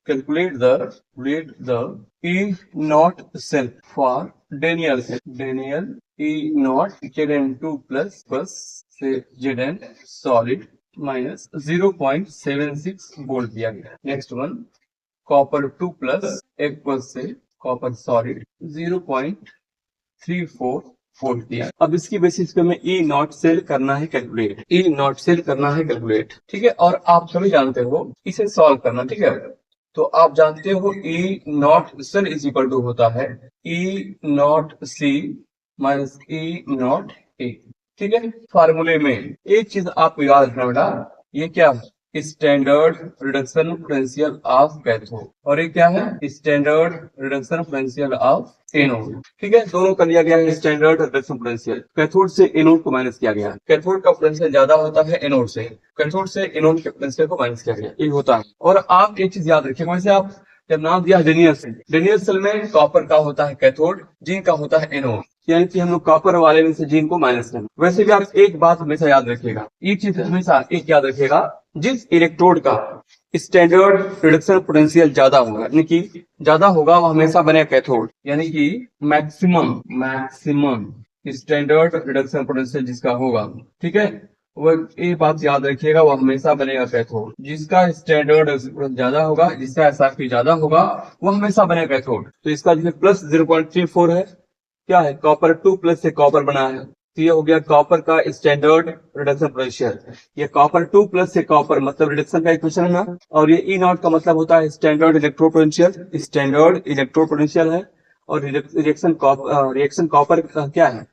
calculate the E naught cell for Daniel cell. Daniel E naught Zn2 plus say Zn solid minus 0.76 volt दिया गया. Next one, copper 2 plus equals से copper solid 0.34 volt दिया. अब इसकी basis पे हमें ई naught cell करना है कैलकुलेट. ई नॉट सेल करना है कैलकुलेट, ठीक है. और आप सभी जानते हो इसे सॉल्व करना, ठीक है. तो आप जानते हो E naught cell is equal to होता है E naught C minus E naught A, ठीक है. फार्मूले में एक चीज आपको याद रखना बेटा, ये क्या है? Standard reduction potential of cathode, और ये क्या है? Standard reduction potential of anode, ठीक है. दोनों कर लिया गया है स्टैंडर्ड रिडक्शन पोटेंशियल. कैथोड से एनोड को माइनस किया गया. कैथोड का पोटेंशियल ज्यादा होता है एनोड से, कैथोड से एनोड के पोटेंशियल को माइनस किया गया, ये होता है. और आप एक चीज याद रखिए, वैसे आप जब नाम दिया डेनियल सेल, डेनियल सेल में कॉपर का होता है कैथोड, जिंक का होता है एनोड, यानी कि हम लोग कॉपर वाले में से जिंक को माइनस करें. वैसे भी आप एक बात हमेशा याद रखिएगा, एक चीज हमेशा एक याद रखिएगा, जिस इलेक्ट्रोड का स्टैंडर्ड रिडक्शन पोटेंशियल ज्यादा होगा, यानी कि ज्यादा होगा, वो हमेशा बने कैथोड, यानी कि मैक्सिमम स्टैंडर्ड रिडक्शन पोटेंशियल जिसका होगा, ठीक है, वो ये बात याद रखिएगा, वो हमेशा बनेगा कैथोड. जिसका स्टैंडर्ड ज्यादा होगा, जिसका एसआरपी ज्यादा होगा, वो हमेशा बनेगा कैथोड. तो इसका जो प्लस 0.34 है, क्या है? कॉपर 2 प्लस से कॉपर बना है, तो ये हो गया कॉपर का स्टैंडर्ड रिडक्शन पोटेंशियल. ये कॉपर 2 प्लस से कॉपर मतलब रिडक्शन का इक्वेशन है ना, और ये ई नॉट का मतलब होता है standard electro potential, standard electro potential है. और रिएक्शन कॉपर क्या है?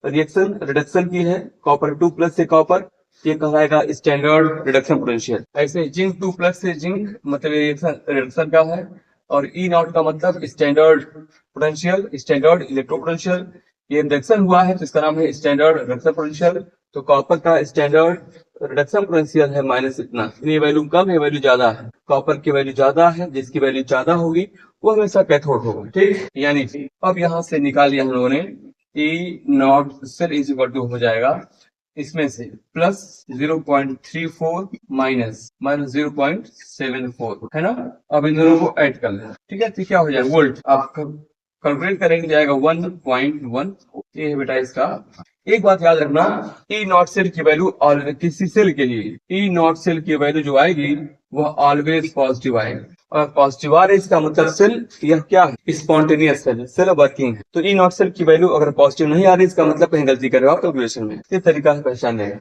रिएक्शन रिडक्शन की है, कॉपर 2 प्लस से कॉपर, ये कहलाएगा स्टैंडर्ड रिडक्शन पोटेंशियल. ऐसे जिंक 2 प्लस से जिंक मतलब रिएक्शन रिडक्शन का है, और ई नॉट का मतलब standard potential, standard electro potential. ये रिडक्शन हुआ है तो इसका नाम है स्टैंडर्ड रिडक्शन पोटेंशियल. तो कॉपर का स्टैंडर्ड रिडक्शन पोटेंशियल है माइनस इतना, ये वैल्यू कम है, वैल्यू ज्यादा है. कॉपर की वैल्यू ज्यादा है, जिसकी वैल्यू ज्यादा होगी वो हमेशा कैथोड होगा, ठीक. यानी अब यहाँ से निकाल लिया हम लोगों ने, E naught cell is equal to हो जाएगा इसमें से प्लस 0.34 माइनस 0.74, है ना. अब इन दोनों को ऐड कर लें, ठीक है. तो क्या हो जाएगा? वोल्ट आप कैलकुलेट करेंगे, जाएगा 1.1. ये है बेटा इसका. एक बात याद रखना, ई नॉट सेल की वैल्यू और किसी सेल के लिए ई नॉट सेल की वैल्यू जो आएगी वह ऑलवेज पॉजिटिव आएगी, और पॉजिटिव आ रही है इसका मतलब सेल यह क्या है? स्पॉन्टेनियस सेल, सेल वर्किंग है. तो ई नॉट सेल की वैल्यू अगर पॉजिटिव नहीं आ रही, इसका मतलब कहीं गलती कर रहे हो आप कैलकुलेशन में. ये तरीका है पहचानने का.